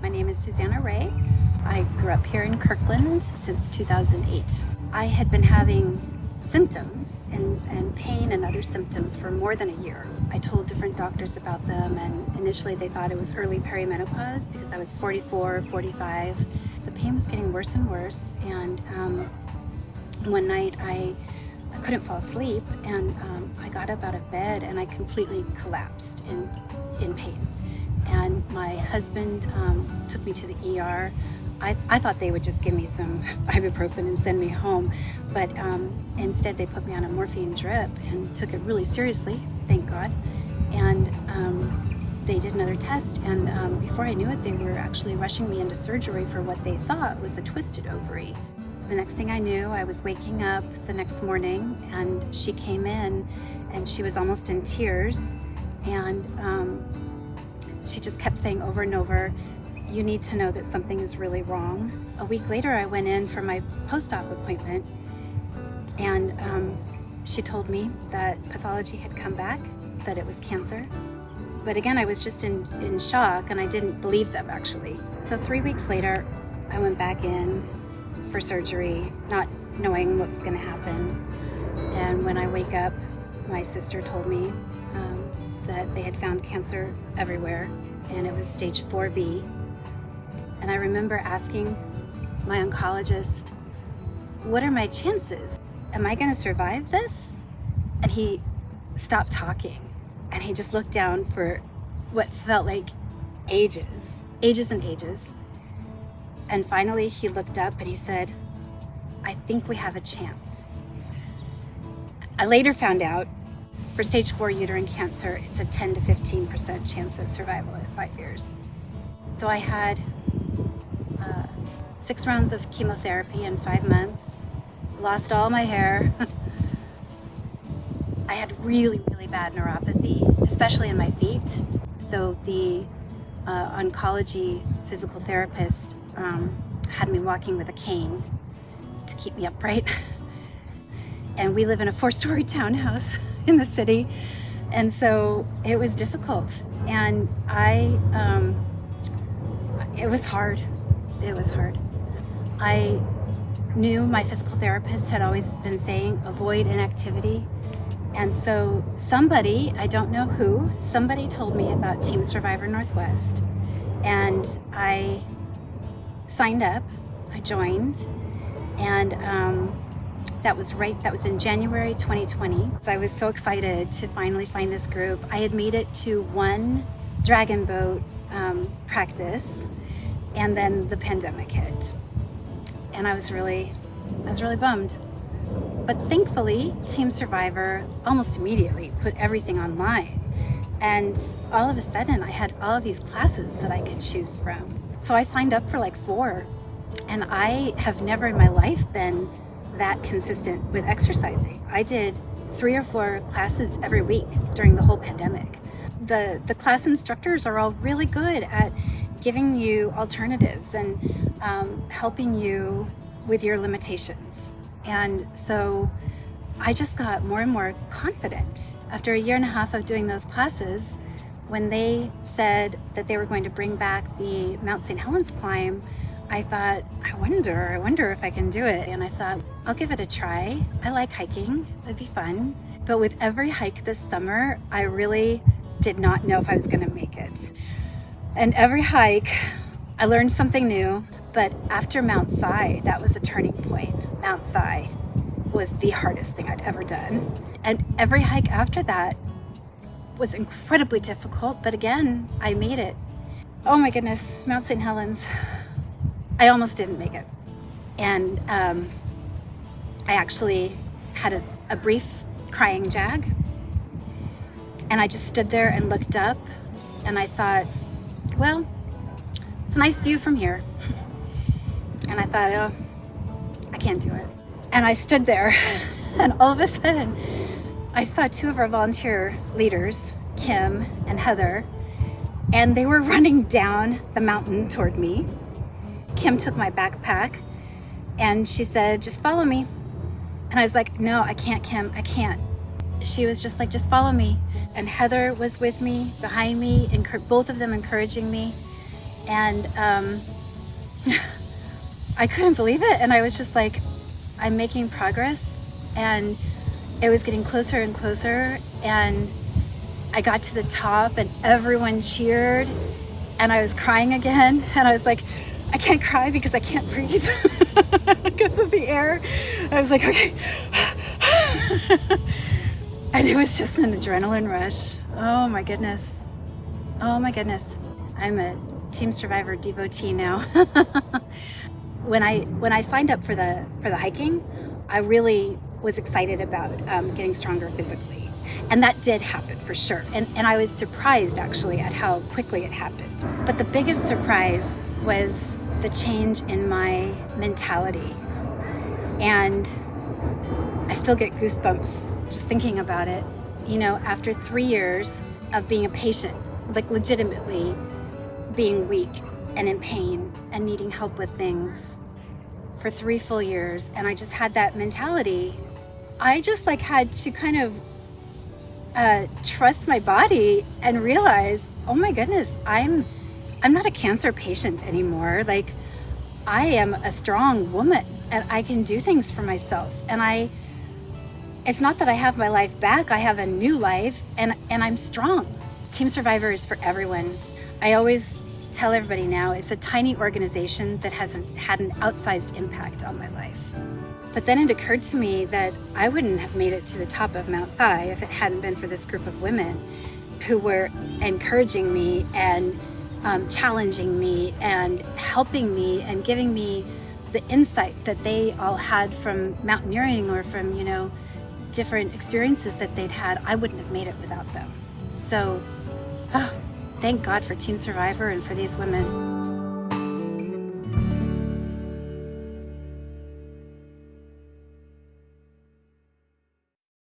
My name is Susanna Ray. I grew up here in Kirkland since 2008. I had been having symptoms and pain and other symptoms for more than a year. I told different doctors about them, and initially they thought it was early perimenopause because I was 44, 45. The pain was getting worse and worse, and one night I couldn't fall asleep, and I got up out of bed and I completely collapsed in pain. And my husband took me to the ER. I thought they would just give me some ibuprofen and send me home, but instead they put me on a morphine drip and took it really seriously, thank God. And they did another test, and before I knew it, they were actually rushing me into surgery for what they thought was a twisted ovary. The next thing I knew, I was waking up the next morning, and she came in and she was almost in tears, and she just kept saying over and over, "You need to know that something is really wrong." A week later, I went in for my post-op appointment, and she told me that pathology had come back, that it was cancer. But again, I was just in shock, and I didn't believe them, actually. So 3 weeks later, I went back in for surgery, not knowing what was going to happen. And when I wake up, my sister told me that they had found cancer everywhere, and it was stage 4B. And I remember asking my oncologist, "What are my chances? Am I going to survive this?" And he stopped talking, and he just looked down for what felt like ages and ages. And finally he looked up and he said, "I think we have a chance." I later found out for stage 4 uterine cancer, it's a 10 to 15% chance of survival at 5 years. So I had 6 rounds of chemotherapy in 5 months, lost all my hair. I had really, really bad neuropathy, especially in my feet. So the oncology physical therapist had me walking with a cane to keep me upright. And we live in a 4-story townhouse in the city, and so it was difficult. And it was hard. It was hard. I knew my physical therapist had always been saying avoid inactivity. And so somebody, I don't know who, somebody told me about Team Survivor Northwest, and I signed up, I joined, and that was in January 2020. So I was so excited to finally find this group. I had made it to one dragon boat practice, and then the pandemic hit, and I was really bummed. But thankfully, Team Survivor almost immediately put everything online, and all of a sudden I had all of these classes that I could choose from. So I signed up for like 4, and I have never in my life been that consistent with exercising. I did 3 or 4 classes every week during the whole pandemic. The class instructors are all really good at giving you alternatives and helping you with your limitations. And so I just got more and more confident. After a year and a half of doing those classes, when they said that they were going to bring back the Mount St. Helens climb, I thought, I wonder if I can do it. And I thought, I'll give it a try. I like hiking, it'd be fun. But with every hike this summer, I really did not know if I was gonna make it. And every hike, I learned something new. But after Mount Si, that was a turning point. Mount Si was the hardest thing I'd ever done. And every hike after that was incredibly difficult, but again, I made it. Oh my goodness, Mount St. Helens. I almost didn't make it. And I actually had a brief crying jag. And I just stood there and looked up, and I thought, well, it's a nice view from here. And I thought, oh, I can't do it. And I stood there, and all of a sudden, I saw 2 of our volunteer leaders, Kim and Heather, and they were running down the mountain toward me. Kim took my backpack, and she said, "Just follow me." And I was like, "No, I can't, Kim, I can't." She was just like, "Just follow me." And Heather was with me, behind me, both of them encouraging me. And I couldn't believe it. And I was just like, I'm making progress. And it was getting closer and closer. And I got to the top and everyone cheered. And I was crying again. And I was like, I can't cry because I can't breathe because of the air. I was like, okay. And it was just an adrenaline rush. Oh my goodness. Oh my goodness. I'm a Team Survivor devotee now. When I signed up for the hiking, I really was excited about getting stronger physically. And that did happen for sure. And I was surprised actually at how quickly it happened. But the biggest surprise was the change in my mentality. And I still get goosebumps just thinking about it. You know, after 3 years of being a patient, like legitimately being weak and in pain and needing help with things for 3 full years, and I just had that mentality. I just like had to kind of trust my body and realize, oh my goodness, I'm not a cancer patient anymore. Like, I am a strong woman and I can do things for myself. And it's not that I have my life back, I have a new life, and I'm strong. Team Survivor is for everyone. I always tell everybody now, it's a tiny organization that hasn't had an outsized impact on my life. But then it occurred to me that I wouldn't have made it to the top of Mount Si if it hadn't been for this group of women who were encouraging me and challenging me and helping me and giving me the insight that they all had from mountaineering or from, you know, different experiences that they'd had. I wouldn't have made it without them. So, thank God for Team Survivor and for these women.